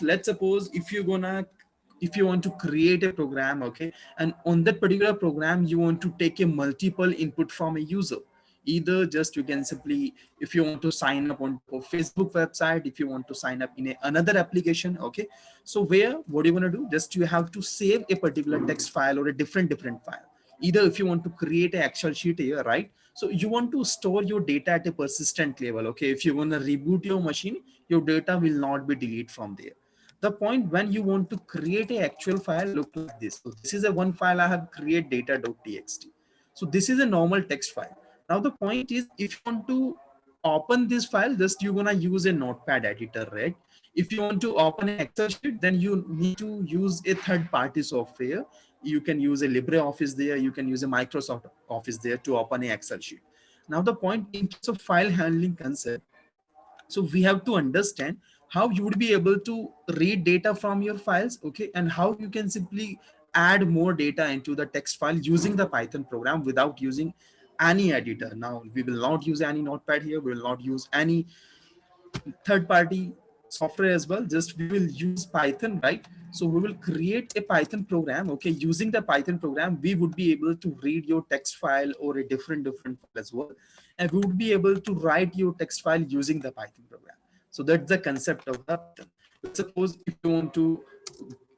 let's suppose if you want to create a program, okay, and on that particular program you want to take a multiple input from a user. Either just you can simply, if you want to sign up on Facebook website, if you want to sign up in another application, okay, so where what you want to do, just you have to save a particular text file or a different file. Either if you want to create an Excel sheet here, right, so you want to store your data at a persistent level, okay, if you want to reboot your machine, your data will not be deleted from there. The point when you want to create a actual file look like this. So this is a one file I have create data.txt. So this is a normal text file. Now the point is, if you want to open this file, just you're gonna use a notepad editor, right? If you want to open an Excel sheet, then you need to use a third party software. You can use a LibreOffice there, you can use a Microsoft Office there to open an Excel sheet. Now the point in case of file handling concept, so we have to understand how you would be able to read data from your files, okay, and how you can simply add more data into the text file using the Python program without using any editor. Now we will not use any notepad here, we will not use any third party software as well, just we will use Python, right? So we will create a Python program, okay, using the Python program we would be able to read your text file or a different file as well, and we would be able to write your text file using the Python program. So that's the concept of the Python. Let's suppose if you want to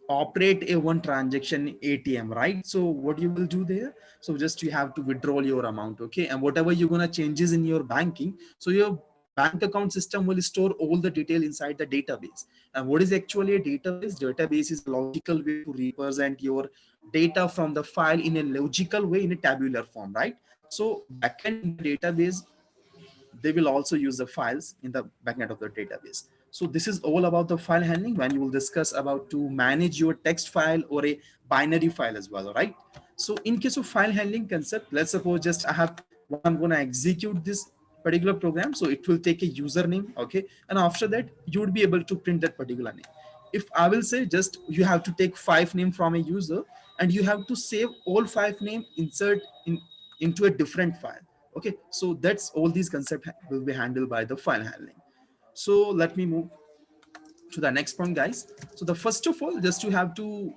operate a one transaction ATM, right? So what you will do there, so just you have to withdraw your amount, okay, and whatever you're gonna changes in your banking, so your bank account system will store all the detail inside the database. And what is actually a database? Database is a logical way to represent your data from the file in a logical way in a tabular form, right? So backend in the database, they will also use the files in the backend of the database. So this is all about the file handling when you will discuss about to manage your text file or a binary file as well, right? So in case of file handling concept, let's suppose just I have when I'm going to execute this particular program, so it will take a username, okay, and after that you would be able to print that particular name. If I will say just you have to take 5 names from a user and you have to save all 5 names, insert in into a different file. Okay, so that's all these concepts will be handled by the file handling. So let me move to the next point, guys. So the first of all, just you have to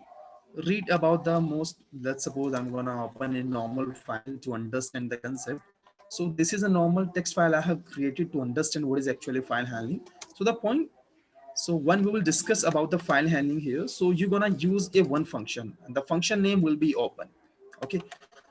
read about the most, let's suppose I'm gonna open a normal file to understand the concept. So this is a normal text file I have created to understand what is actually file handling. So the point, so when we will discuss about the file handling here, so you're gonna use a one function and the function name will be open. Okay,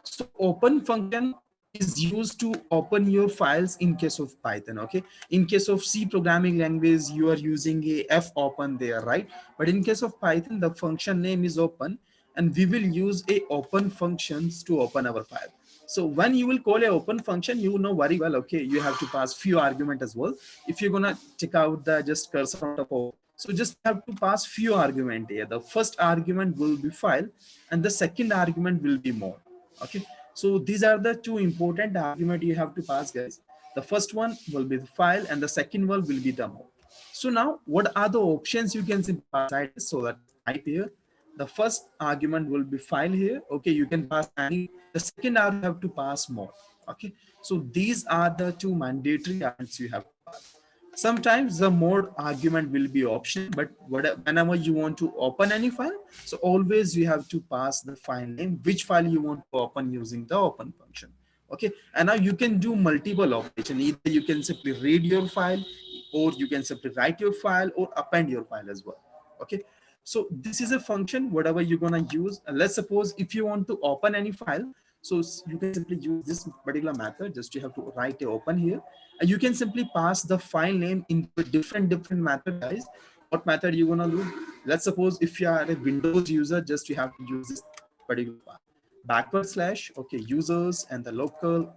so open function is used to open your files in case of Python. Okay, in case of C programming language you are using a f open there, right? But in case of Python the function name is open, and we will use a open functions to open our file. So when you will call a open function, you know very well, okay, you have to pass few argument as well. If you're gonna check out the just cursor on top of, so just have to pass few argument here. The first argument will be file and the second argument will be more. Okay, so these are the two important argument you have to pass, guys. The first one will be the file and the second one will be the more. So now what are the options you can simply pass? So that type here, the first argument will be file here, okay, you can pass any. The second argument you have to pass more. Okay, so these are the two mandatory arguments you have to pass. Sometimes the mode argument will be optional, but whenever you want to open any file, so always you have to pass the file name, which file you want to open using the open function. Okay, and now you can do multiple operation. Either you can simply read your file, or you can simply write your file or append your file as well. Okay, so this is a function, whatever you're gonna use. Let's suppose if you want to open any file, so you can simply use this particular method. Just you have to write a open here, and you can simply pass the file name into a different method, guys. What method you gonna do? Let's suppose if you are a Windows user, just you have to use this particular path, backward slash, okay, users and the local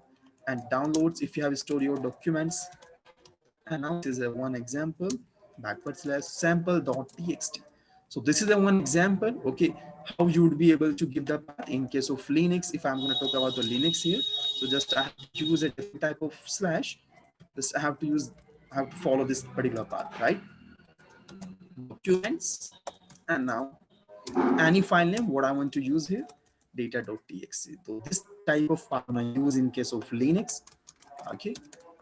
and downloads if you have stored your documents. And now this is a one example, backward slash sample.txt. So this is a one example, okay, how you would be able to give the path in case of Linux. If I'm going to talk about the Linux here, so just I have to use a different type of slash. Just I have to follow this particular path, right? Documents, and now any file name, what I want to use here, data.txt. So this type of path I'm going to use in case of Linux, okay,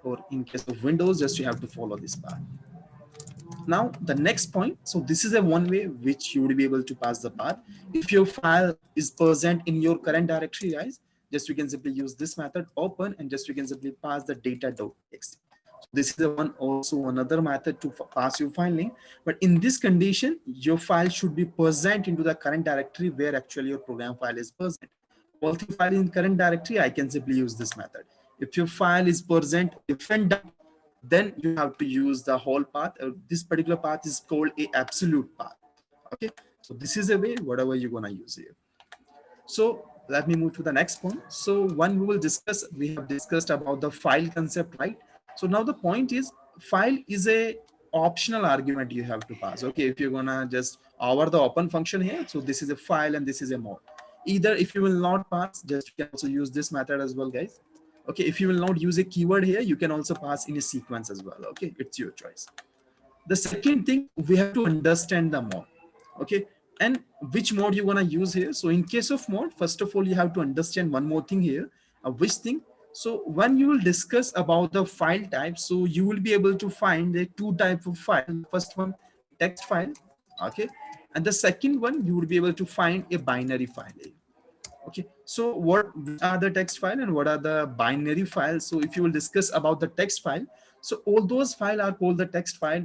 or in case of Windows, just you have to follow this path. Now the next point, so this is a one way which you would be able to pass the path. If your file is present in your current directory, guys, just you can simply use this method open, and just you can simply pass the data.txt. So this is a one also another method to pass your file name. But in this condition, your file should be present into the current directory where actually your program file is present. All the file in current directory, I can simply use this method. If your file is present different, then you have to use the whole path. This particular path is called a absolute path. Okay, so this is a way whatever you're gonna use here. So let me move to the next point. So when we will discuss, we have discussed about the file concept, right? So now the point is, file is a optional argument you have to pass. Okay, if you're gonna just over the open function here, so this is a file and this is a mode. Either if you will not pass, just you can also use this method as well, guys. Okay, if you will not use a keyword here, you can also pass in a sequence as well. Okay, it's your choice. The second thing, we have to understand the mode. Okay, and which mode you want to use here. So in case of mode, first of all, you have to understand one more thing here. Which thing? So when you will discuss about the file type, so you will be able to find the two type of file. First one, text file. Okay, and the second one, you will be able to find a binary file. Okay, so what are the text file and what are the binary files? So if you will discuss about the text file, so all those files are called the text file.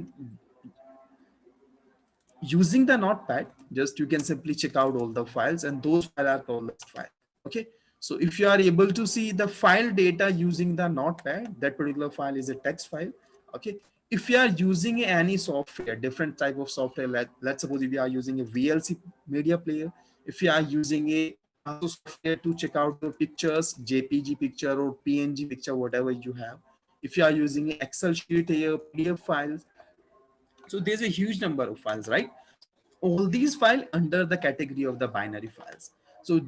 Using the notepad, just you can simply check out all the files, and those files are called text file. Okay, so if you are able to see the file data using the notepad, that particular file is a text file. Okay, if you are using any software, different type of software, let's suppose if you are using a VLC media player, if you are using a also software to check out your pictures, JPG picture or PNG picture, whatever you have, if you are using an Excel sheet here, PDF files, so there's a huge number of files, right? All these files under the category of the binary files. So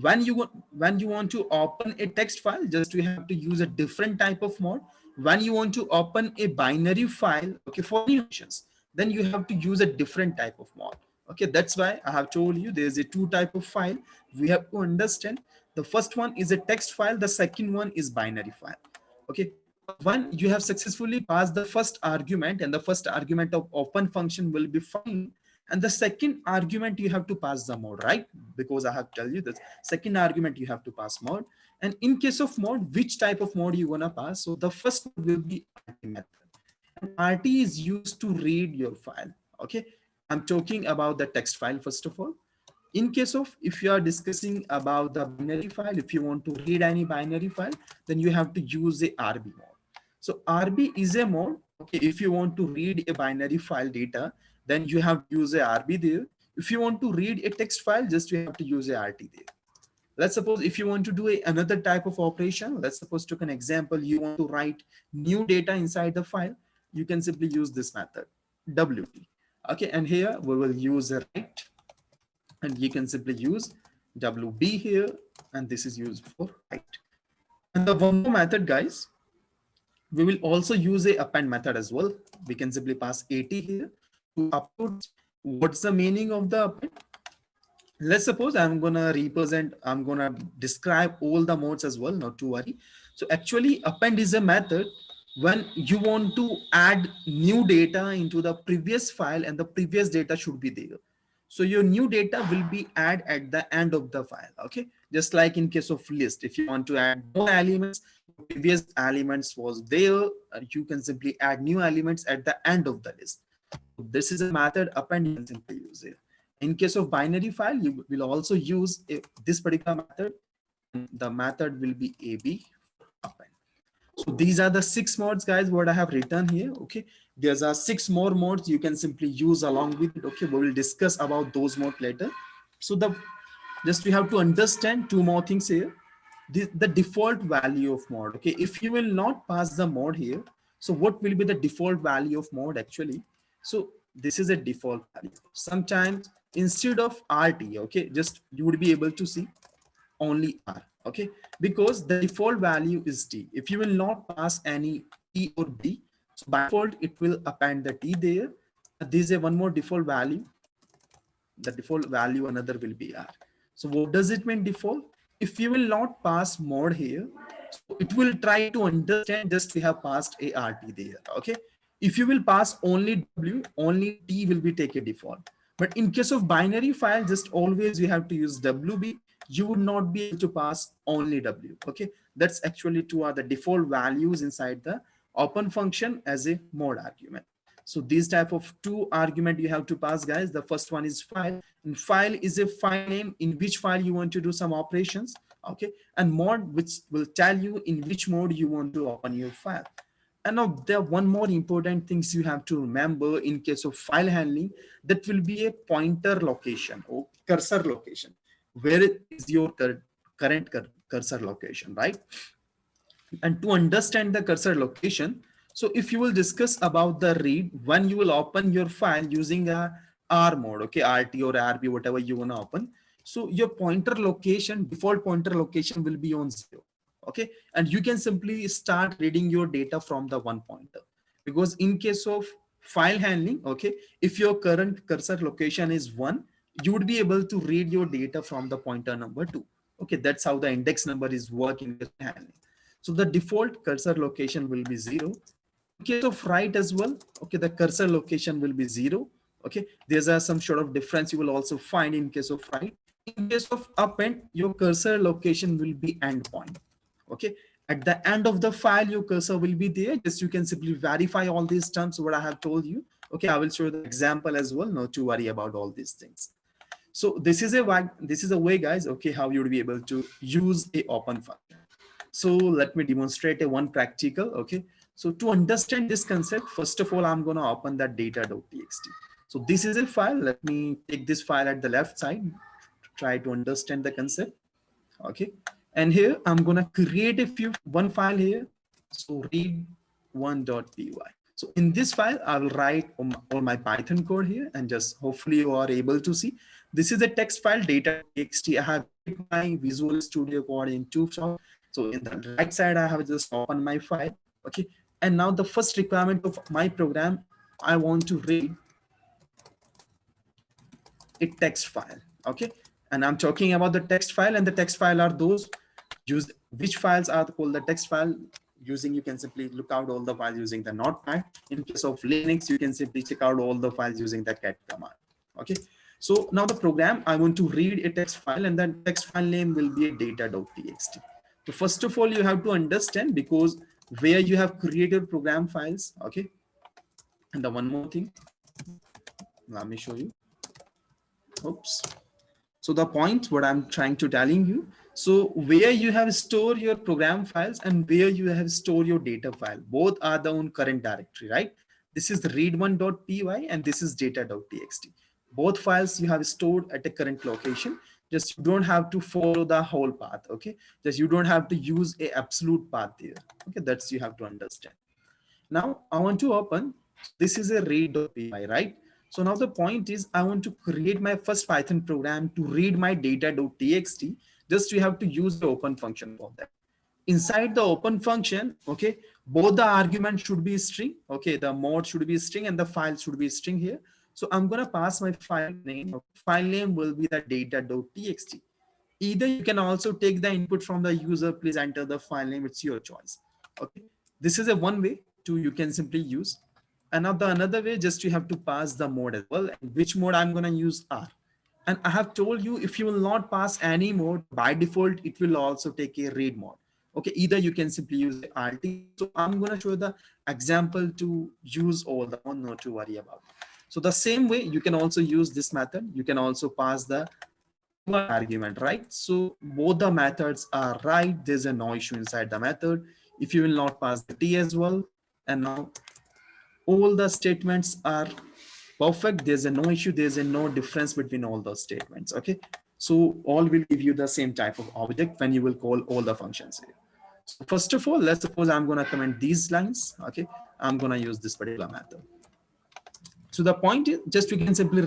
when you want to open a text file, just you have to use a different type of mode. When you want to open a binary file, okay, for any functions, then you have to use a different type of mode. Okay, that's why I have told you there's a two type of file we have to understand. The first one is a text file, the second one is binary file. Okay, when you have successfully passed the first argument, and the first argument of open function will be fine, and the second argument you have to pass the mode, right? Because I have tell you this second argument you have to pass mode. And in case of mode, which type of mode you want to pass? So the first one will be RT method, and RT is used to read your file. Okay, I'm talking about the text file first of all. In case of, if you are discussing about the binary file, if you want to read any binary file, then you have to use a RB mode. So RB is a mode. Okay, if you want to read a binary file data, then you have to use a RB there. If you want to read a text file, just you have to use a RT there. Let's suppose if you want to do another type of operation, let's suppose took an example, you want to write new data inside the file, you can simply use this method, WT. Okay, and here we will use a write, and you can simply use WB here, and this is used for write. And the one more method, guys, we will also use a append method as well. We can simply pass AT here to upload. What's the meaning of the append? Let's suppose I'm gonna describe all the modes as well, not to worry. So actually append is a method when you want to add new data into the previous file, and the previous data should be there. So your new data will be add at the end of the file. Okay, just like in case of list, if you want to add more elements, previous elements was there, you can simply add new elements at the end of the list. This is a method append, you can simply use it. In case of binary file, you will also use this particular method, and the method will be AB append. So these are the 6 modes, guys, what I have written here. Okay, there's are 6 more modes you can simply use along with it. Okay, we will discuss about those modes later. So just we have to understand 2 more things here. The default value of mode. Okay, if you will not pass the mode here, so what will be the default value of mode actually? So this is a default value. Sometimes instead of RT, okay, just you would be able to see only R. Okay, because the default value is T. If you will not pass any T or B, so by default it will append the T there. There is a one more default value. The default value another will be R. So what does it mean default? If you will not pass mode here, so it will try to understand just we have passed a RT there. Okay, If you will pass only W, only T will be take a default. But in case of binary file, just always you have to use WB. You would not be able to pass only W. Okay, that's actually two are the default values inside the open function as a mode argument. So these type of two argument you have to pass, guys. The first one is file, and file is a file name in which file you want to do some operations. Okay, and mode, which will tell you in which mode you want to open your file. And now there are one more important things you have to remember in case of file handling. That will be a pointer location or cursor location. Where is your current cursor location, right? And to understand the cursor location, so if you will discuss about the read, when you will open your file using a R mode, okay, RT or RB, whatever you want to open. So your pointer location, default pointer location will be on 0. Okay, and you can simply start reading your data from the one pointer, because in case of file handling, okay, if your current cursor location is 1, you would be able to read your data from the pointer number 2. Okay, that's how the index number is working with handling. So the default cursor location will be 0. In case of write as well, okay, the cursor location will be 0. Okay, there's some sort of difference you will also find in case of write. In case of append, your cursor location will be endpoint. Okay, at the end of the file, your cursor will be there. Just you can simply verify all these terms what I have told you. Okay, I will show the example as well. Not to worry about all these things. So this is a way, guys. Okay, how you would be able to use a open function. So let me demonstrate a one practical. Okay, so to understand this concept, first of all, I'm going to open that data.txt. So this is a file. Let me take this file at the left side, try to understand the concept. Okay, and here I'm going to create one file here. So read1.py. So in this file, I will write all my Python code here, and just hopefully you are able to see. This is a text file data.txt. I have my Visual Studio Code in two shops. So in the right side, I have just opened my file. Okay, and now the first requirement of my program, I want to read a text file. Okay, and I'm talking about the text file, and the text file are those use which files are called the text file. Using, you can simply look out all the files using the notepad. In case of Linux, you can simply check out all the files using the cat command. Okay, so now the program, I want to read a text file, and that text file name will be a data.txt. So first of all, you have to understand, because where you have created program files. Okay, and the one more thing, let me show you. Oops. So the point what I'm trying to telling you, so where you have stored your program files and where you have stored your data file, both are the own current directory, right? This is the read1.py and this is data.txt. Both files you have stored at a current location. Just you don't have to follow the whole path. Okay, just you don't have to use a absolute path there. Okay, that's you have to understand. Now I want to open, this is a read.py, right? So now the point is, I want to create my first Python program to read my data.txt. Just you have to use the open function for that. Inside the open function, okay, both the arguments should be string. Okay, the mode should be string and the file should be string here. So I'm going to pass my file name. File name will be the data.txt. Either you can also take the input from the user. Please enter the file name. It's your choice. Okay, this is a one way to you can simply use. Another way, just you have to pass the mode as well. And which mode I'm going to use R. And I have told you, if you will not pass any mode, by default, it will also take a read mode. Okay, either you can simply use the RT. So I'm going to show the example to use all the one, not to worry about. So the same way, you can also use this method. You can also pass the argument, right? So both the methods are right. There's a no issue inside the method. If you will not pass the T as well, and now all the statements are perfect. There's a no issue. There's a no difference between all those statements. Okay, so all will give you the same type of object when you will call all the functions here. So first of all, let's suppose I'm going to comment these lines. Okay, I'm going to use this particular method. So the point is, just you can simply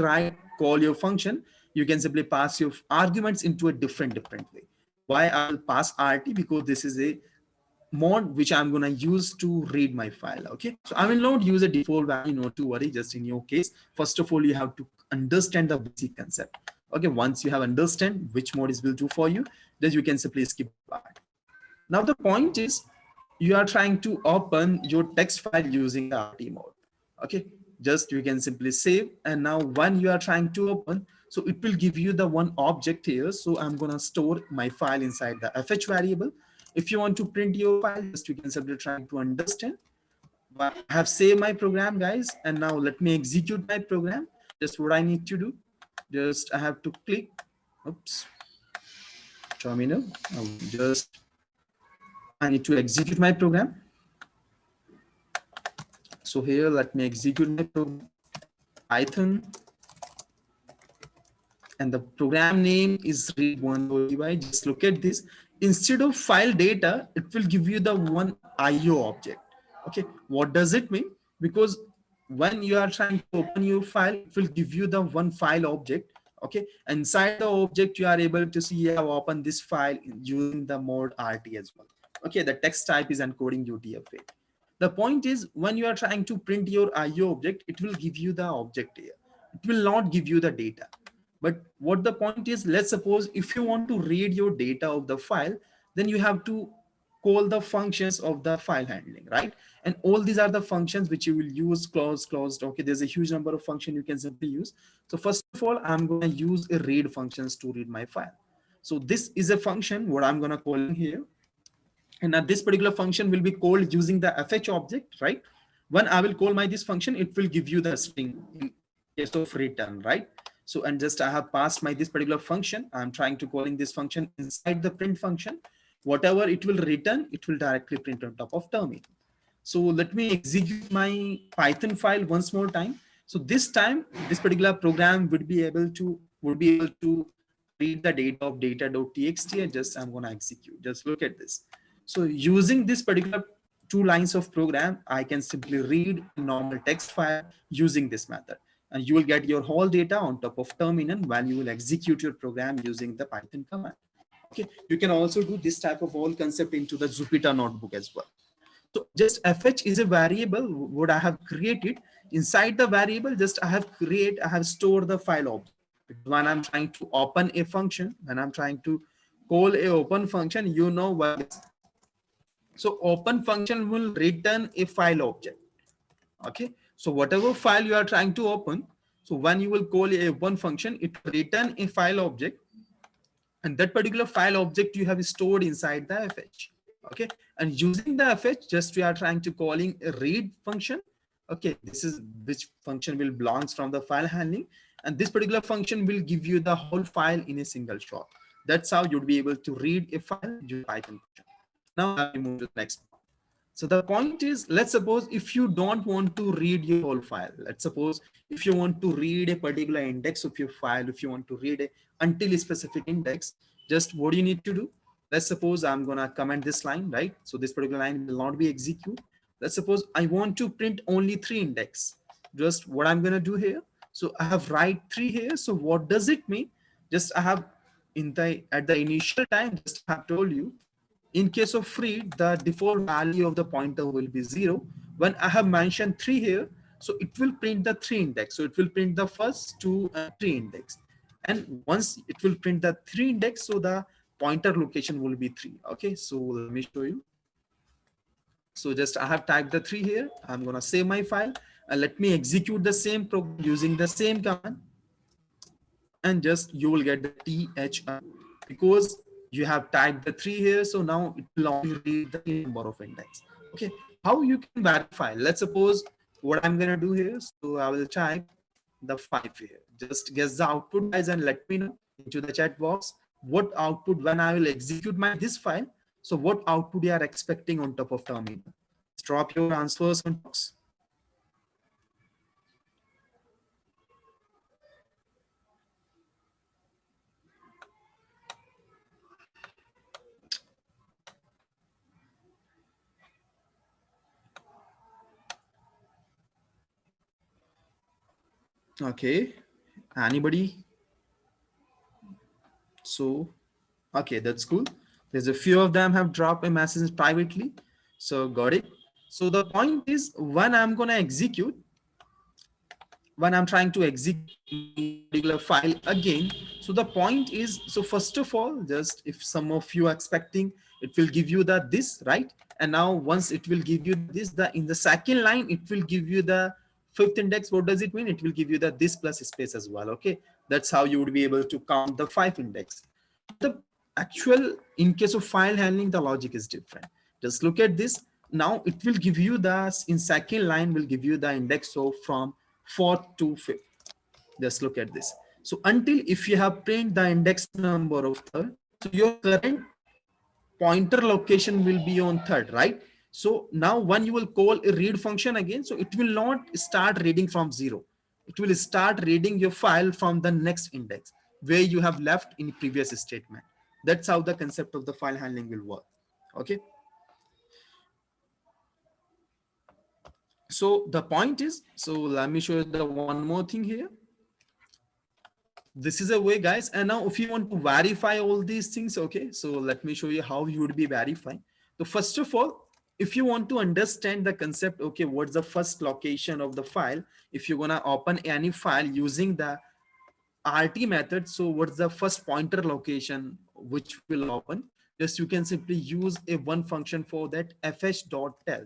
call your function. You can simply pass your arguments into a different way. Why I will pass RT? Because this is a mode which I'm going to use to read my file. Okay, so I will not use a default value, not to worry. Just in your case, first of all, you have to understand the basic concept. Okay, once you have understand which mode is will do for you, then you can simply skip part. Now the point is, you are trying to open your text file using the RT mode. Okay, just you can simply save. And now when you are trying to open, so it will give you the one object here. So I'm going to store my file inside the fh variable. If you want to print your file, just you can simply try to understand. But I have saved my program, guys, and now let me execute my program. Just what I need to do, just I have to click, oops, terminal. Just I need to execute my program. So here, let me execute my program, Python, and the program name is read1.py. Just look at this. Instead of file data, it will give you the one IO object. Okay, what does it mean? Because when you are trying to open your file, it will give you the one file object. Okay, inside the object, you are able to see you have opened this file using the mode RT as well. Okay, the text type is encoding UTF-8. The point is, when you are trying to print your IO object, it will give you the object here. It will not give you the data. But what the point is, let's suppose if you want to read your data of the file, then you have to call the functions of the file handling, right? And all these are the functions which you will use, closed. Okay, there's a huge number of functions you can simply use. So first of all, I'm going to use a read functions to read my file. So this is a function what I'm going to call in here. And now this particular function will be called using the fh object, right? When I will call my this function, it will give you the string in case of return, right? So, and just I have passed my this particular function. I'm trying to calling this function inside the print function. Whatever it will return, it will directly print on top of terminal. So let me execute my Python file once more time. So this time, this particular program would be able to read the data of data.txt, and just I'm gonna execute. Just look at this. So using this particular 2 lines of program, I can simply read a normal text file using this method. And you will get your whole data on top of terminal when you will execute your program using the Python command. Okay, you can also do this type of whole concept into the Jupyter notebook as well. So just fh is a variable what I have created. Inside the variable, just I have stored the file object. When I'm trying to open a function, when I'm trying to call a open function, you know what. So open function will return a file object. Okay. So whatever file you are trying to open, so when you will call a open function, it will return a file object, and that particular file object you have stored inside the fh. Okay, and using the fh, just we are trying to calling a read function. Okay, this is which function will belongs from the file handling, and this particular function will give you the whole file in a single shot. That's how you'd be able to read a file using Python function. Now I move to the next. So the point is, let's suppose if you don't want to read your whole file, let's suppose if you want to read a particular index of your file, if you want to read until a specific index, just what do you need to do? Let's suppose I'm going to comment this line, right? So this particular line will not be executed. Let's suppose I want to print only 3 index. Just what I'm going to do here. So I have write 3 here. So what does it mean? Just I have at the initial time, just I have told you, in case of read, the default value of the pointer will be 0. When I have mentioned 3 here, so it will print the 3 index. So it will print the first 2 and 3 index. And once it will print the 3 index, so the pointer location will be 3. Okay, so let me show you. So just I have typed the 3 here. I'm going to save my file and let me execute the same program using the same command. And just you will get the THR because you have typed the 3 here. So now it will only read the number of index. Okay, how you can verify? Let's suppose what I'm going to do here. So I will type the 5 here. Just guess the output, guys, and let me know into the chat box what output when I will execute my this file. So what output you are expecting on top of terminal? Drop your answers on box. Okay, anybody? So okay, that's cool. There's a few of them have dropped a message privately. So got it. So the point is when I'm going to execute, when I'm trying to execute a particular file again. So the point is, so first of all, just if some of you are expecting, it will give you the this, right? And now once it will give you this, the in the second line, it will give you the fifth index, what does it mean? It will give you the this plus space as well. Okay, that's how you would be able to count the 5 index. The actual, in case of file handling, the logic is different. Just look at this. Now it will give you the, in second line will give you the index of from 4th to 5th. Just look at this. So until if you have print the index number of third, so your current pointer location will be on third, right? So now when you will call a read function again, so it will not start reading from 0. It will start reading your file from the next index where you have left in previous statement. That's how the concept of the file handling will work. Okay. So the point is, so let me show you the one more thing here. This is a way, guys. And now if you want to verify all these things, okay, so let me show you how you would be verifying. So first of all, if you want to understand the concept, okay, what's the first location of the file? If you're gonna open any file using the RT method, so what's the first pointer location which will open? Just you can simply use a one function for that, fh.tell.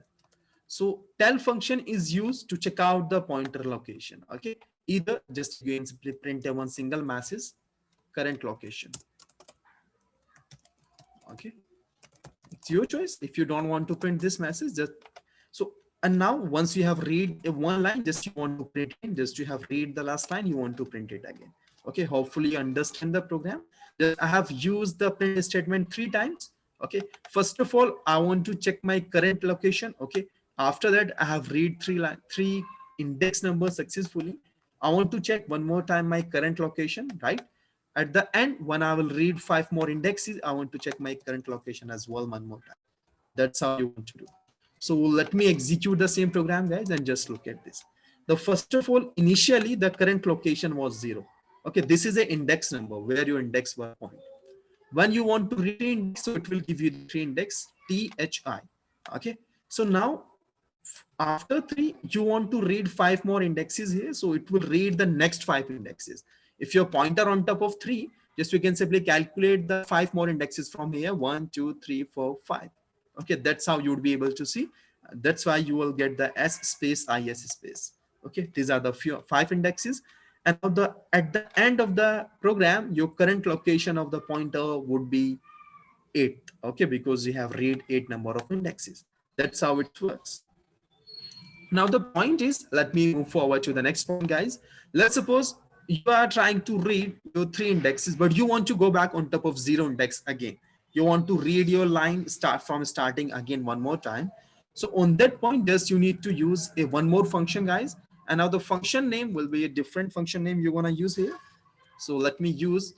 So tell function is used to check out the pointer location. Okay, either just you can simply print a one single message, current location. Okay, it's your choice. If you don't want to print this message, just so. And now once you have read a one line, just you want to print it, just you have read the last line, you want to print it again. Okay, hopefully you understand the program. I have used the print statement 3 times. Okay, first of all, I want to check my current location. Okay, after that, I have read three index numbers successfully. I want to check one more time my current location, right? At the end, when I will read 5 more indexes, I want to check my current location as well one more time. That's how you want to do. So let me execute the same program, guys, and just look at this. The first of all, initially the current location was 0. Okay, this is an index number where your index were point. When you want to read index, so it will give you the 3 index THI. Okay, so now after 3, you want to read 5 more indexes here, so it will read the next 5 indexes. If your pointer on top of 3, just we can simply calculate the 5 more indexes from here, 1 2 3 4 5. Okay, that's how you would be able to see. That's why you will get the S space IS space. Okay, these are the 5 indexes. And now at the end of the program, your current location of the pointer would be 8. Okay, because you have read 8 number of indexes. That's how it works. Now the point is, let me move forward to the next point, guys. Let's suppose you are trying to read your 3 indexes, but you want to go back on top of 0 index again. You want to read your line starting again one more time. So on that point, just you need to use a one more function, guys. And now the function name will be a different function name you want to use here. So let me use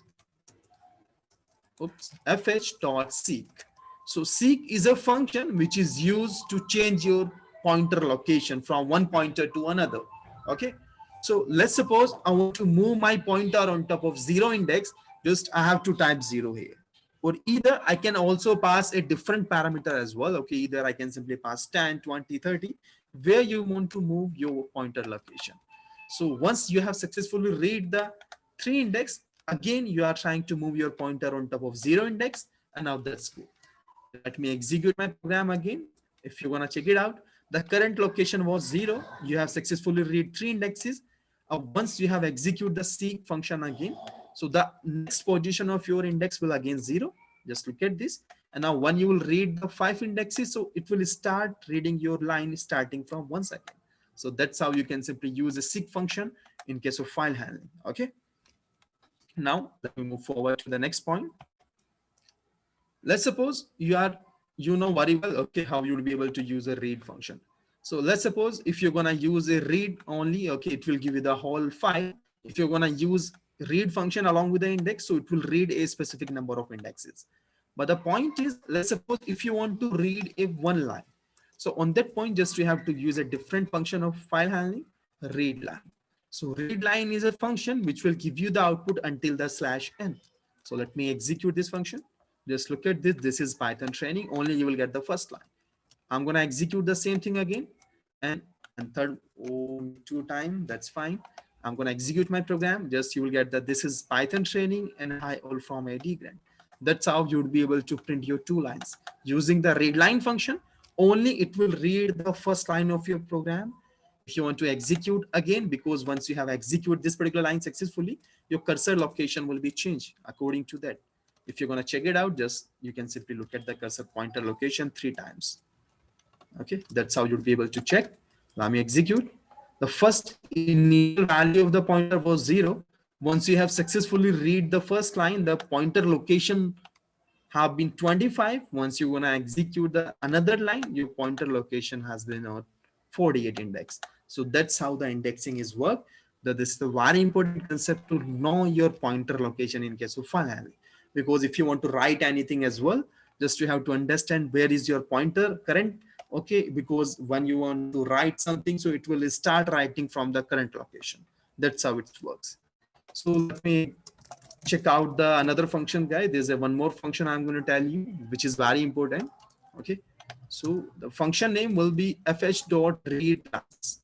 fh.seek. So seek is a function which is used to change your pointer location from one pointer to another. Okay, so let's suppose I want to move my pointer on top of 0 index. Just I have to type 0 here, or either I can also pass a different parameter as well. Okay, either I can simply pass 10 20 30 where you want to move your pointer location. So once you have successfully read the 3 index, again you are trying to move your pointer on top of 0 index, and now that's good. Let me execute my program again. If you want to check it out, the current location was 0. You have successfully read 3 indexes. Once you have execute the seek function again, so the next position of your index will again 0. Just look at this. And now when you will read the 5 indexes, so it will start reading your line starting from 1 second. So that's how you can simply use a seek function in case of file handling. Okay. Now let me move forward to the next point. Let's suppose you know very well, okay, how you will be able to use a read function. So let's suppose if you're going to use a read only, okay, it will give you the whole file. If you're going to use read function along with the index, so it will read a specific number of indexes. But the point is, let's suppose if you want to read a one line, so on that point, just you have to use a different function of file handling, read line. So read line is a function which will give you the output until the /n. So let me execute this function. Just look at this. This is Python training. Only you will get the first line. I'm going to execute the same thing again. And third, 2 time. That's fine. I'm going to execute my program. Just you will get that this is Python training and hi all from AD Grant. That's how you would be able to print your 2 lines. Using the read line function, only it will read the first line of your program. If you want to execute again, because once you have executed this particular line successfully, your cursor location will be changed according to that. If you're going to check it out, just you can simply look at the cursor pointer location 3 times. Okay, that's how you'll be able to check. Let me execute. The first initial value of the pointer was 0. Once you have successfully read the first line, the pointer location have been 25. Once you want to execute the another line, your pointer location has been on 48 index. So that's how the indexing is work. That this is the very important concept to know your pointer location in case of file handling. Because if you want to write anything as well, just you have to understand where is your pointer current. Okay, because when you want to write something, so it will start writing from the current location. That's how it works. So let me check out the another function, guy. There's a one more function I'm going to tell you, which is very important. Okay, so the function name will be fh.readLines.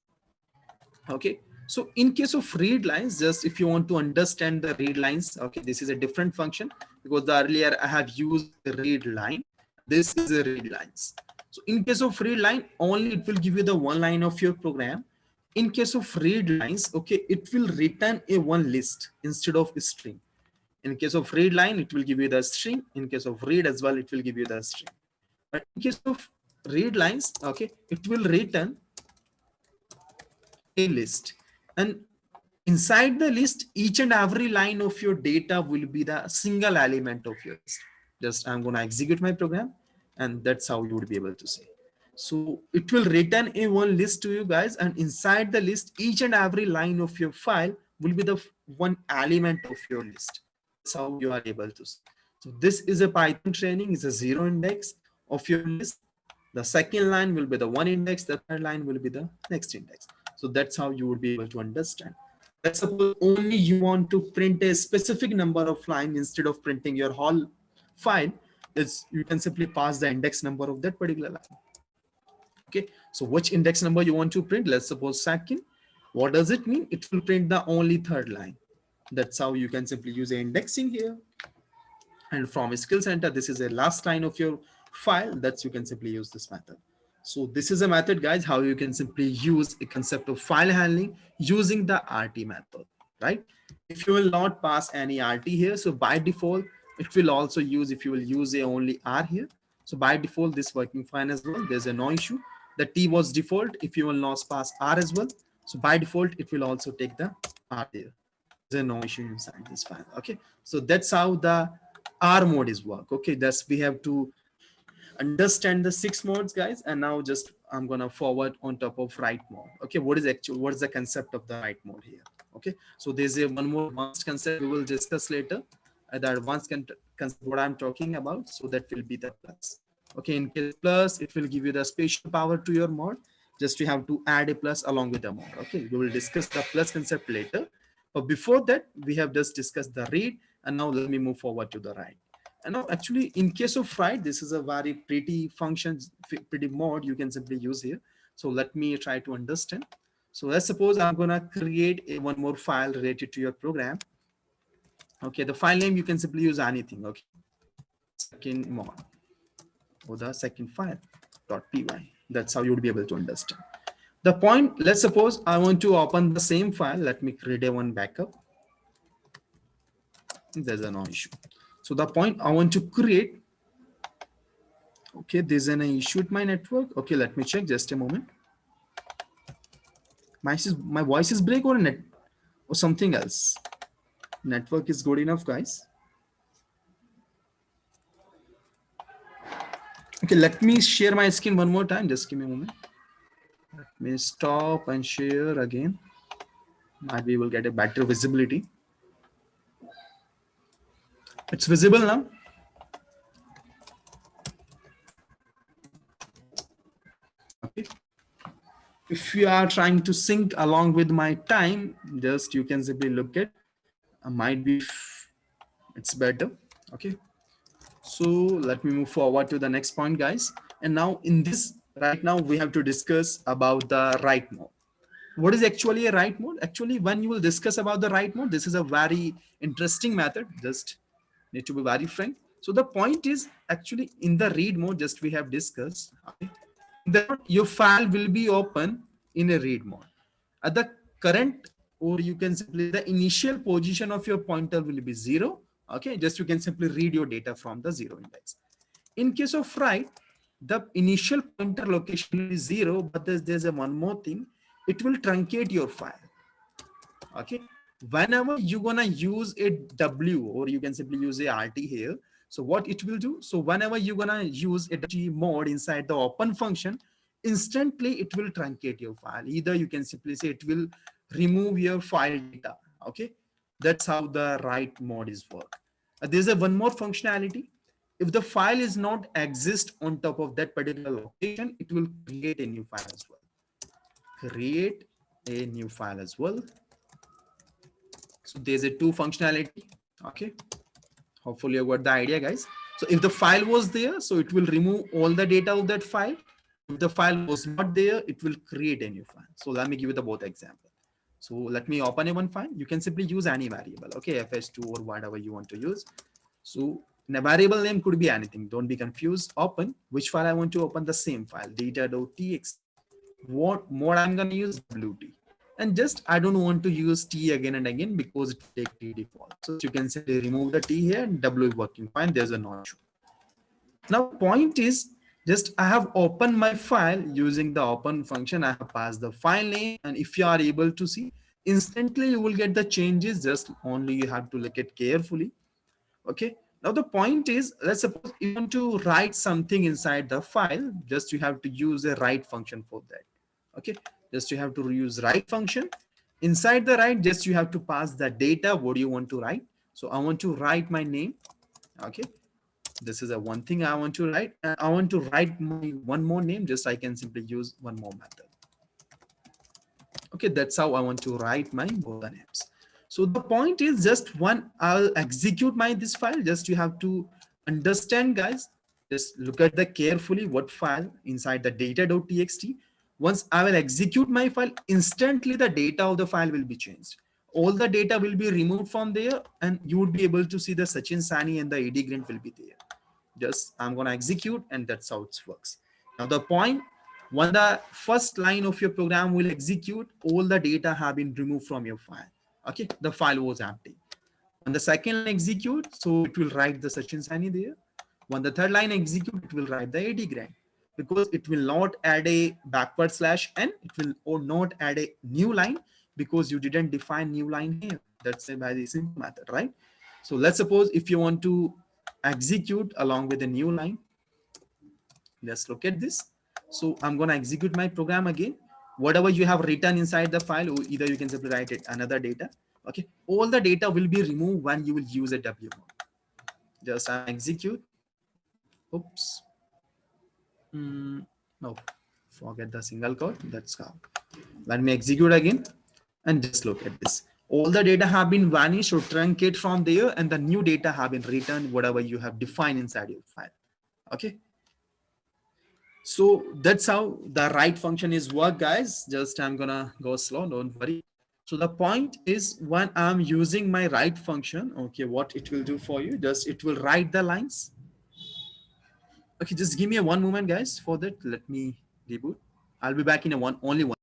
Okay, so in case of read lines, just if you want to understand the read lines, okay, this is a different function, because the earlier I have used the read line. This is a read lines. So in case of read line, only it will give you the one line of your program. In case of read lines, okay, it will return a one list instead of a string. In case of read line, it will give you the string. In case of read as well, it will give you the string. But in case of read lines, okay, it will return a list. And inside the list, each and every line of your data will be the single element of your list. Just I'm going to execute my program, and that's how you would be able to see. So it will return a one list to you guys, and inside the list, each and every line of your file will be the one element of your list. That's how you are able to see. So this is a Python training, is a 0 index of your list. The second line will be the one index, the third line will be the next index. So that's how you would be able to understand. Let's suppose only you want to print a specific number of lines instead of printing your whole file. Is you can simply pass the index number of that particular line. Okay, so which index number you want to print? Let's suppose second. What does it mean? It will print the only third line. That's how you can simply use the indexing here. And from skill center, this is a last line of your file. That's you can simply use this method. So this is a method, guys, how you can simply use a concept of file handling using the RT method, right? If you will not pass any RT here, so by default, it will also use, if you will use a only R here. So by default, this working fine as well. There's a no issue. The T was default. If you will not pass R as well, so by default, it will also take the R there. There's no issue inside this file. Okay, so that's how the R mode is work. Okay, that's we have to understand the 6 modes, guys. And now just I'm gonna forward on top of write mode. Okay, what is the concept of the write mode here? Okay, so there's a one more advanced concept we will discuss later. The advanced concept what I'm talking about. So that will be the plus. Okay, in case plus, it will give you the spatial power to your mode. Just you have to add a plus along with the mode. Okay, we will discuss the plus concept later. But before that, we have just discussed the read, and now let me move forward to the write. And now actually in case of write, this is a very pretty function, pretty mode you can simply use here. So let me try to understand. So let's suppose I'm gonna create one more file related to your program. Okay, the file name you can simply use anything. Okay, second mod or the second file .py. That's how you would be able to understand. The point, let's suppose I want to open the same file. Let me create a one backup. There's a no issue. So the point I want to create. Okay, there's an issue with my network. Okay, let me check just a moment. My voice is break or net or something else. Network is good enough, guys. Okay, let me share my screen one more time. Just give me a moment. Let me stop and share again. Maybe we'll get a better visibility. It's visible now. Okay. If you are trying to sync along with my time, just you can simply look at might be it's better. Okay, so let me move forward to the next point, guys. And now in this right now we have to discuss about the write mode. What is actually a write mode? Actually, when you will discuss about the write mode, this is a very interesting method. Just need to be very frank. So the point is actually in the read mode, just we have discussed. Okay, your file will be open in a read mode. At the current, or you can simply the initial position of your pointer will be 0. Okay, just you can simply read your data from the 0 index. In case of write, the initial pointer location will be 0, but there's a one more thing. It will truncate your file. Okay, whenever you're gonna use a W, or you can simply use a RT here. So what it will do, so whenever you're gonna use a WT mode inside the open function, instantly it will truncate your file. Either you can simply say it will remove your file data. Okay, that's how the write mode is work. There's a one more functionality. If the file is not exist on top of that particular location, it will create a new file as well. Create a new file as well. So there's a two functionality. Okay, hopefully you got the idea, guys. So if the file was there, so it will remove all the data of that file. If the file was not there, it will create a new file. So let me give you the both example. So let me open a one file. You can simply use any variable, okay, fs2 or whatever you want to use. So a variable name could be anything, don't be confused. Open which file I want to open, the same file, data.txt. What mode I'm going to use, WT. And just I don't want to use T again and again because it will take T default. So you can simply remove the T here and W is working fine. There's a no issue. Now point is, just I have opened my file using the open function. I have passed the file name, and if you are able to see, instantly you will get the changes. Just only you have to look at carefully. Okay, now the point is, let's suppose you want to write something inside the file. Just you have to use a write function for that. Okay, just you have to use write function. Inside the write, just you have to pass the data. What do you want to write? So I want to write my name. Okay, this is a one thing I want to write. I want to write my one more name. Just I can simply use one more method. Okay, that's how I want to write my both the names. So the point is, just one, I'll execute my this file. Just you have to understand, guys, just look at the carefully what file inside the data.txt. Once I will execute my file, instantly the data of the file will be changed. All the data will be removed from there, and you would be able to see the Sachin Sani and the AD Grant will be there. Just I'm gonna execute, and that's how it works. Now the point, when the first line of your program will execute, all the data have been removed from your file. Okay, the file was empty. When the second line execute, so it will write the Sachin Sani there. When the third line execute, it will write the AD Grant, because it will not add a backward slash n. It will or not add a new line because you didn't define new line here. That's a very simple method, right? So let's suppose if you want to execute along with a new line, let's look at this. So I'm going to execute my program again. Whatever you have written inside the file, or either you can simply write it another data. Okay, all the data will be removed when you will use a W mode. Just execute. Oops. No, forget the single quote. That's how. Let me execute again, and just look at this. All the data have been vanished or truncate from there, and the new data have been returned, whatever you have defined inside your file. Okay. So that's how the write function is work, guys. Just I'm gonna go slow, don't worry. So the point is, when I'm using my write function, okay, what it will do for you, just it will write the lines. Okay, just give me a one moment, guys. For that, let me reboot. I'll be back in a only one.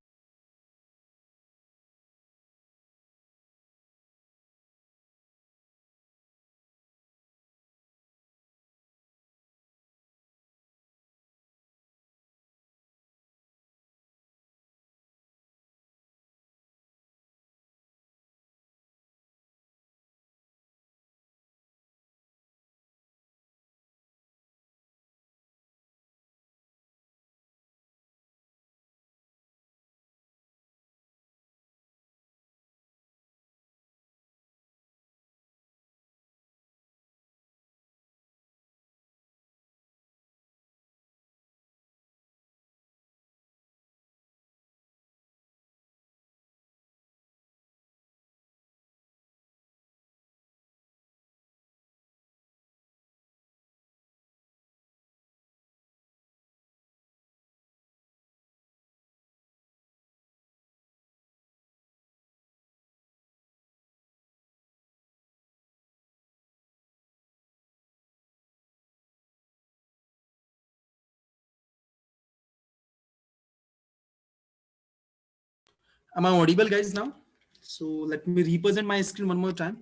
Am I audible, guys, now? So let me represent my screen one more time.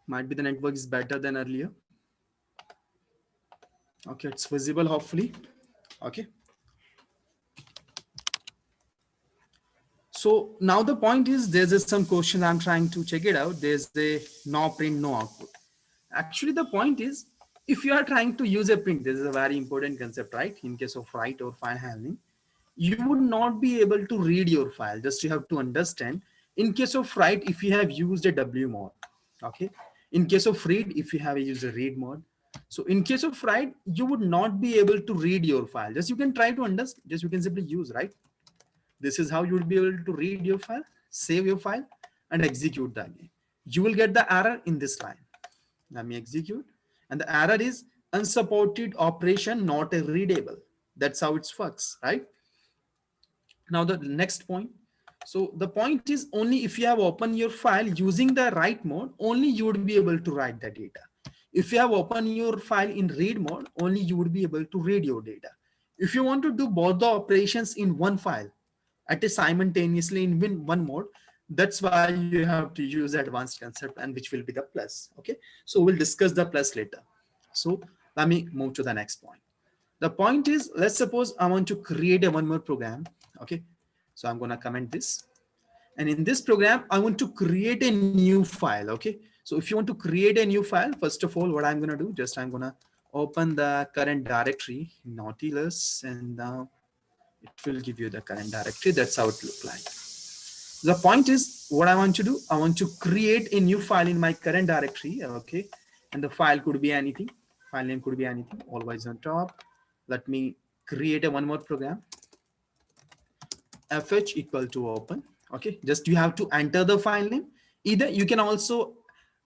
Might be the network is better than earlier. Okay, it's visible, hopefully. Okay. So now the point is there's some question I'm trying to check it out. There's a no print, no output. Actually, the point is if you are trying to use a print, this is a very important concept, right? In case of write or file handling, you would not be able to read your file. Just you have to understand. In case of write, if you have used a W mode, okay. In case of read, if you have used a read mode. So in case of write, you would not be able to read your file. Just you can try to understand. Just you can simply use, right? This is how you will be able to read your file, save your file, and execute that again. You will get the error in this line. Let me execute. And the error is unsupported operation not a readable. That's how it works, right? Now the next point. So the point is only if you have opened your file using the write mode, only you would be able to write the data. If you have opened your file in read mode, only you would be able to read your data. If you want to do both the operations in one file at a simultaneously in one mode, that's why you have to use advanced concept, and which will be the plus. Okay, so we'll discuss the plus later. So let me move to the next point. The point is, let's suppose I want to create a one more program. Okay, so I'm gonna comment this, and in this program I want to create a new file. Okay, so if you want to create a new file, first of all, what I'm gonna do, just I'm gonna open the current directory Nautilus, and now it will give you the current directory. That's how it looks like. The point is, what I want to do, I want to create a new file in my current directory. Okay, and the file could be anything, file name could be anything, always on top. Let me create a one more program, fh equal to open. Okay, just you have to enter the file name. Either you can also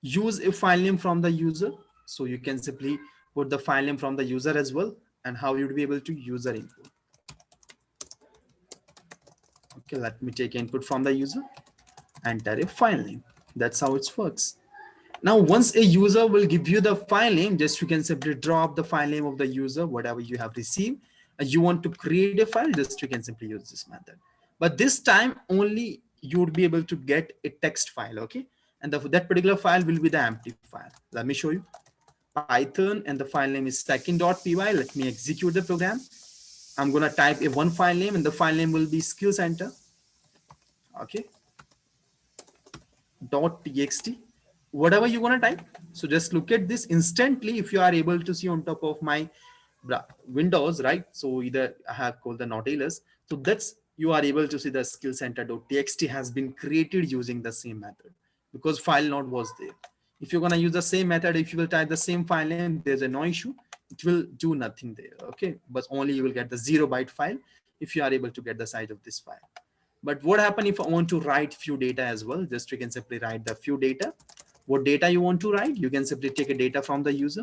use a file name from the user, so you can simply put the file name from the user as well, and how you'd be able to user input. Okay, let me take input from the user, enter a file name. That's how it works. Now, once a user will give you the file name, just you can simply drop the file name of the user, whatever you have received. You want to create a file, just you can simply use this method. But this time only you would be able to get a text file, okay? And that particular file will be the empty file. Let me show you. Python, and the file name is second.py. Let me execute the program. I'm gonna type a one file name, and the file name will be skill center. Okay. .txt, whatever you want to type. So just look at this instantly. If you are able to see on top of my windows, right? So either I have called the Nautilus. So that's, you are able to see the skill center.txt has been created using the same method, because file node was there. If you're going to use the same method, if you will type the same file name, there's a no issue. It will do nothing there. Okay. But only you will get the 0-byte file if you are able to get the size of this file. But what happens if I want to write few data as well? Just you can simply write the few data. What data you want to write? You can simply take a data from the user.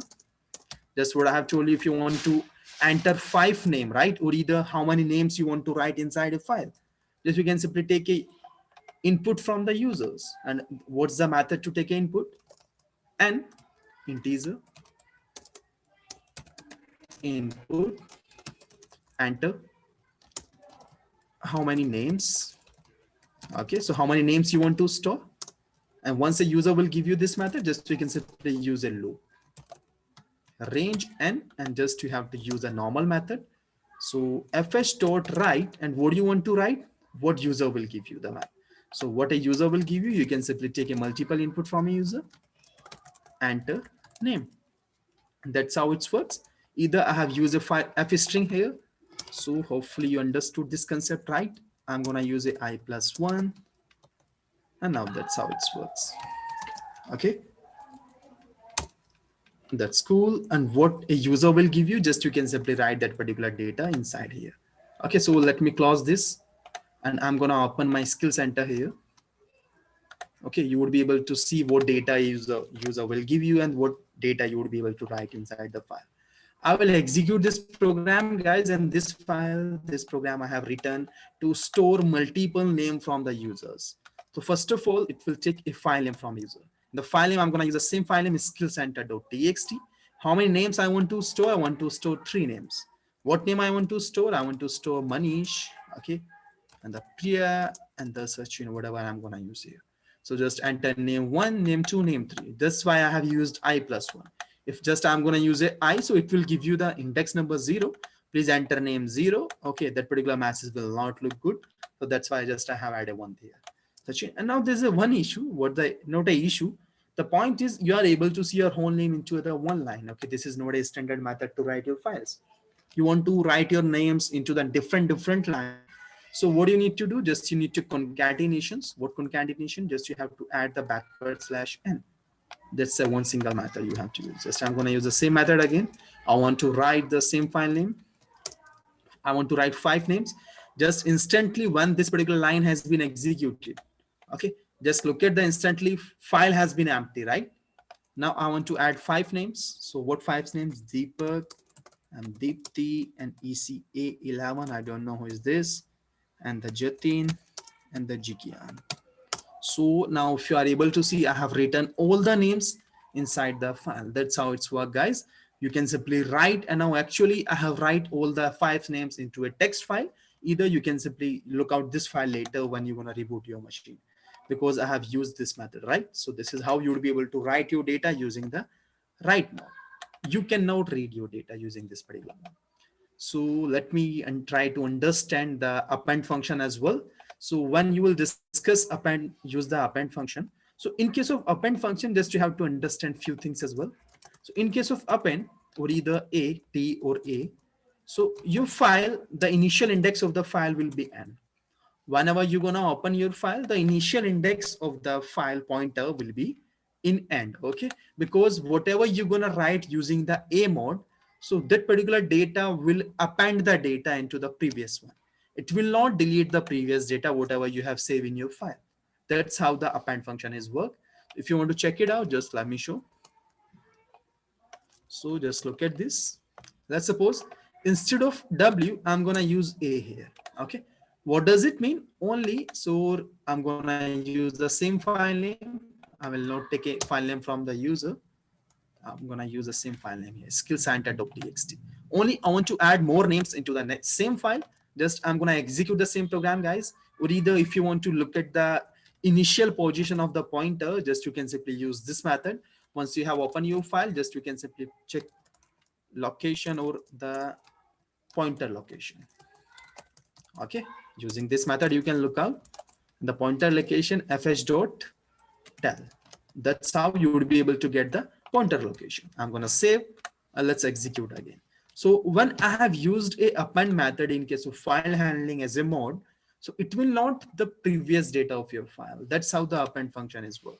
Just what I have told you, if you want to enter 5 name, right? Or either how many names you want to write inside a file. Just you can simply take a input from the users. And what's the method to take input? N integer input, enter how many names. Okay, so how many names you want to store, and once a user will give you this method, just we can simply use a loop range n, and just you have to use a normal method. So fh.write, and what do you want to write? What user will give you the map. So what a user will give you, you can simply take a multiple input from a user, enter name. That's how it works. Either I have used a file f string here. So hopefully you understood this concept, right? I'm gonna use a I+1, and now that's how it works. Okay, that's cool. And what a user will give you, just you can simply write that particular data inside here. Okay, so let me close this, and I'm gonna open my skill center here. Okay, you would be able to see what data user will give you and what data you would be able to write inside the file. I will execute this program, guys, and this program I have written to store multiple name from the users. So first of all, it will take a file name from user. The file name I'm going to use the same file name is skillcenter.txt. How many names I want to store? I want to store 3 names. What name I want to store? I want to store Manish. Okay, and the Priya and the Sachin, whatever I'm gonna use here. So just enter name 1, name 2, name 3. That's why I have used I plus 1. If just I'm gonna use it I, so it will give you the index number 0. Please enter name 0. Okay, that particular message will not look good. So that's why I have added 1 there. Sachin. And now there's a one issue. What the not a issue. The point is you are able to see your whole name into the one line. Okay, this is not a standard method to write your files. You want to write your names into the different line. So what do you need to do? Just you need to concatenations. What concatenation? Just you have to add the backward slash n. That's a one single method you have to use. Just I'm going to use the same method again. I want to write the same file name. I want to write 5 names. Just instantly when this particular line has been executed. Okay, just look at the instantly file has been empty, right? Now I want to add 5 names. So what 5 names? Deepak and Deepti and ECA11. I don't know who is this. And the Jatin and the Jikian. So now if you are able to see, I have written all the names inside the file. That's how it's work, guys. You can simply write, and now actually I have write all the 5 names into a text file. Either you can simply look out this file later when you're going to reboot your machine, because I have used this method, right? So this is how you would be able to write your data using the write mode. You cannot read your data using this particular mode. So let me try to understand the append function as well. So when you will discuss append, use the append function. So in case of append function, just you have to understand few things as well. So in case of append, or either A, T or A, so your file, the initial index of the file will be n. Whenever you're gonna open your file, the initial index of the file pointer will be in end, okay? Because whatever you're gonna write using the A mode, so that particular data will append the data into the previous one. It will not delete the previous data, whatever you have saved in your file. That's how the append function is work. If you want to check it out, just let me show. So just look at this. Let's suppose instead of W, I'm gonna use A here, okay? What does it mean? Only, so I'm gonna use the same file name. I will not take a file name from the user. I'm gonna use the same file name here, skillcenter.txt. Only I want to add more names into the same file. Just I'm gonna execute the same program, guys. Or either if you want to look at the initial position of the pointer, just you can simply use this method. Once you have opened your file, just you can simply check location or the pointer location. Okay, using this method, you can look out the pointer location fh.tell. That's how you would be able to get the pointer location. I'm gonna save. Let's execute again. So when I have used a append method in case of file handling as a mode, so it will not the previous data of your file. That's how the append function is work.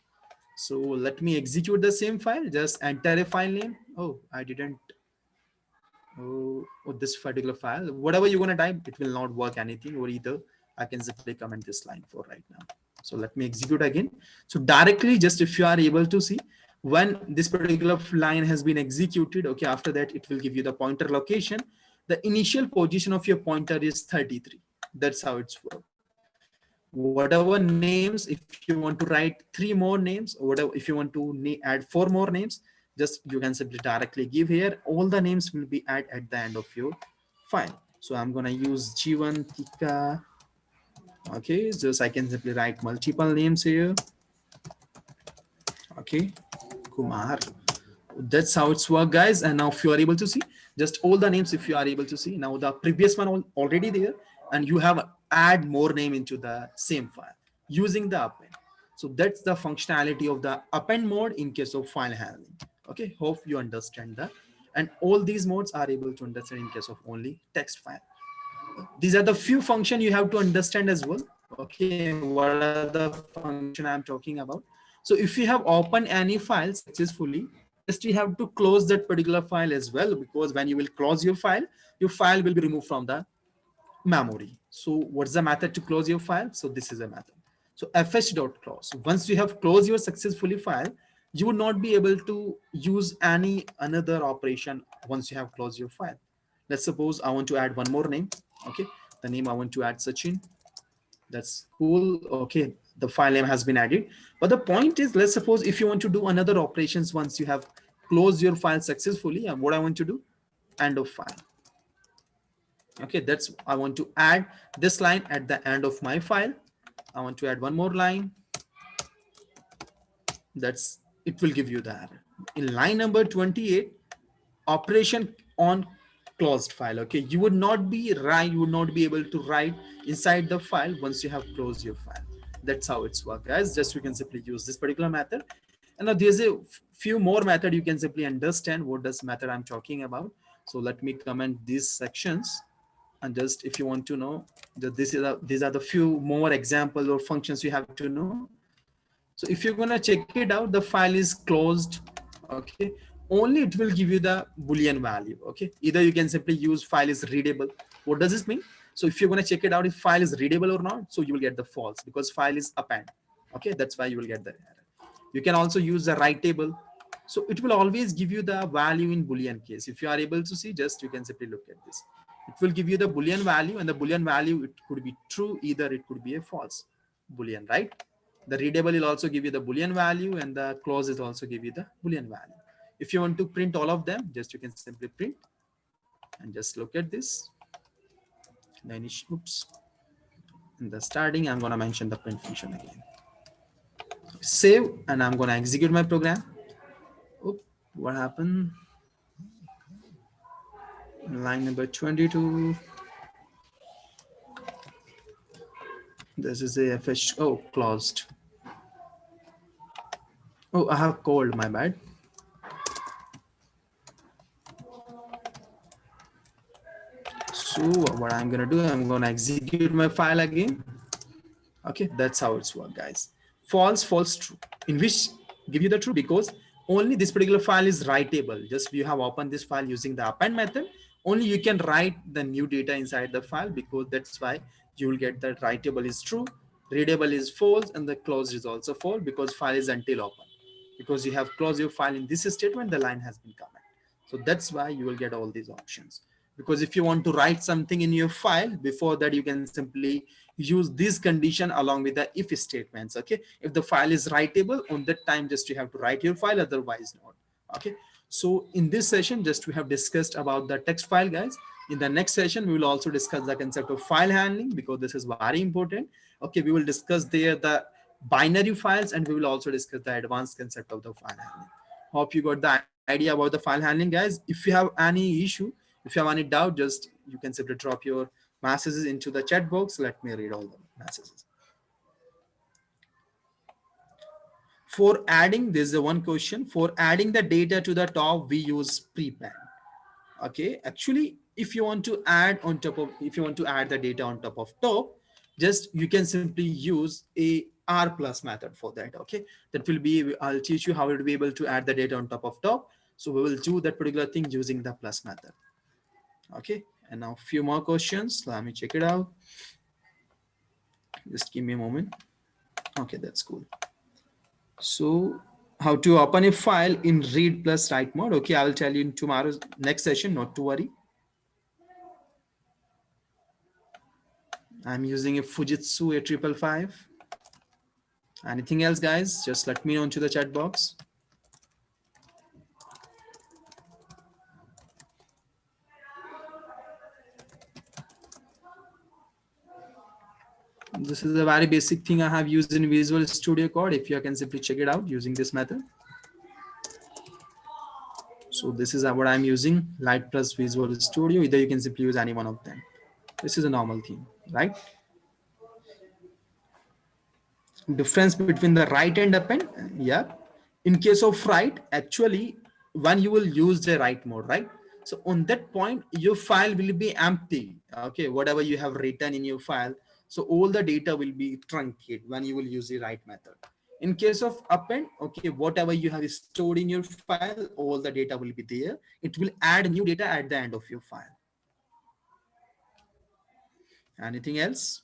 So let me execute the same file. Just enter a file name. Oh, I didn't. Oh, this particular file. Whatever you're gonna type, it will not work anything. Or either I can simply comment this line for right now. So let me execute again. So directly, just if you are able to see, when this particular line has been executed, okay, after that it will give you the pointer location. The initial position of your pointer is 33. That's how it's work. Whatever names, if you want to write 3 more names, or whatever, if you want to add 4 more names, just you can simply directly give here. All the names will be added at the end of your file. So I'm gonna use Jivan Tika. Okay, just I can simply write multiple names here. Okay, Kumar. That's how it's work, guys. And now if you are able to see, just all the names, if you are able to see, now the previous one already there, and you have add more name into the same file using the append. So that's the functionality of the append mode in case of file handling. Okay, hope you understand that. And all these modes are able to understand in case of only text file. These are the few function you have to understand as well. Okay, what are the function I'm talking about? So if you have opened any file successfully, just you have to close that particular file as well, because when you will close your file will be removed from the memory. So what's the method to close your file? So this is a method. So fh.close. Once you have closed your successfully file, you would not be able to use any another operation once you have closed your file. Let's suppose I want to add one more name. Okay, the name I want to add Sachin. That's cool. Okay, the file name has been added. But the point is, let's suppose if you want to do another operations once you have closed your file successfully, and what I want to do, end of file. Okay, that's I want to add this line at the end of my file. I want to add one more line. That's it will give you the error. In line number 28, operation on closed file. Okay, you would not be right, you would not be able to write inside the file once you have closed your file. That's how it's work, guys. Just you can simply use this particular method. And now there's a few more method you can simply understand what does method I'm talking about. So let me comment these sections, and just if you want to know that these are the few more examples or functions you have to know. So if you're gonna check it out, the file is closed. Okay, only it will give you the boolean value. Okay, either you can simply use file is readable. What does this mean? So if you're gonna check it out if file is readable or not, so you will get the false because file is append. Okay, that's why you will get the error. You can also use the writable. So it will always give you the value in boolean case. If you are able to see, just you can simply look at this. It will give you the boolean value, and the boolean value, it could be true, either it could be a false boolean, right? The readable will also give you the boolean value, and the clause is also give you the boolean value. If you want to print all of them, just you can simply print and just look at this. Then oops, in the starting I'm going to mention the print function again. Save, and I'm going to execute my program. Oops, what happened? Line number 22. This is a fh. Oh, closed. Oh, I have cold, my bad. So what I'm gonna do, I'm gonna execute my file again. Okay, that's how it's work, guys. False, false, true, in which give you the true because only this particular file is writable. Just you have opened this file using the append method, only you can write the new data inside the file, because that's why you will get that writable is true, readable is false, and the closed is also false because file is until open. Because you have closed your file in this statement, the line has been commented. So that's why you will get all these options. Because if you want to write something in your file, before that you can simply use this condition along with the if statements. Okay, if the file is writable, on that time just you have to write your file, otherwise not. Okay, so in this session just we have discussed about the text file, guys. In the next session we will also discuss the concept of file handling, because this is very important. Okay, we will discuss there the binary files, and we will also discuss the advanced concept of the file handling. Hope you got the idea about the file handling, guys. If you have any issue, if you have any doubt, just you can simply drop your messages into the chat box. Let me read all the messages. For adding, there's a one question. For adding the data to the top, we use prepend. Okay, actually, if you want to add on top of, if you want to add the data on top of top, just you can simply use a r plus method for that. Okay, that will be, I'll teach you how to be able to add the data on top of top. So we will do that particular thing using the plus method. Okay, and now a few more questions. Let me check it out. Just give me a moment. Okay, that's cool. So how to open a file in read plus write mode. Okay, I will tell you in tomorrow's next session, not to worry. I'm using a Fujitsu A555. Anything else, guys? Just let me know into the chat box. This is a very basic thing I have used in Visual Studio Code. If you can simply check it out using this method. So this is what I'm using, Light plus Visual Studio. Either you can simply use any one of them. This is a normal thing, right? Difference between the write and append. Yeah, in case of write, actually when you will use the write mode, right? So on that point your file will be empty. Okay, whatever you have written in your file, so all the data will be truncated when you will use the write method. In case of append, okay, whatever you have stored in your file, all the data will be there. It will add new data at the end of your file. Anything else?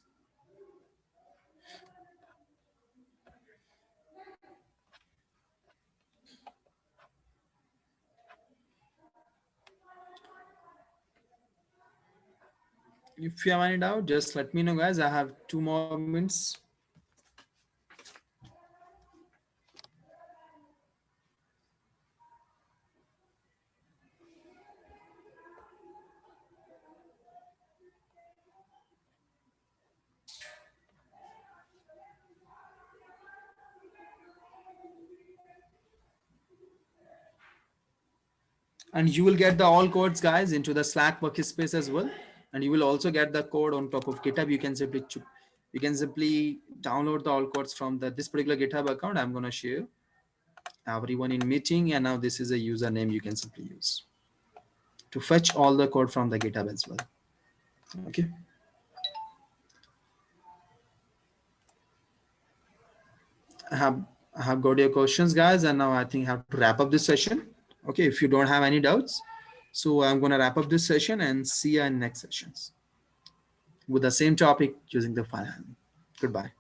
If you have any doubt, just let me know, guys. I have 2 more minutes. and you will get the all codes guys into the Slack workspace as well, and you will also get the code on top of GitHub. You can simply download the all codes from this particular GitHub account. I'm going to share everyone in meeting, and now this is a username you can simply use to fetch all the code from the GitHub as well. Okay. I have got your questions, guys, and now I think I have to wrap up this session. Okay, if you don't have any doubts, so I'm gonna wrap up this session and see you in next sessions with the same topic using the file handling. Goodbye.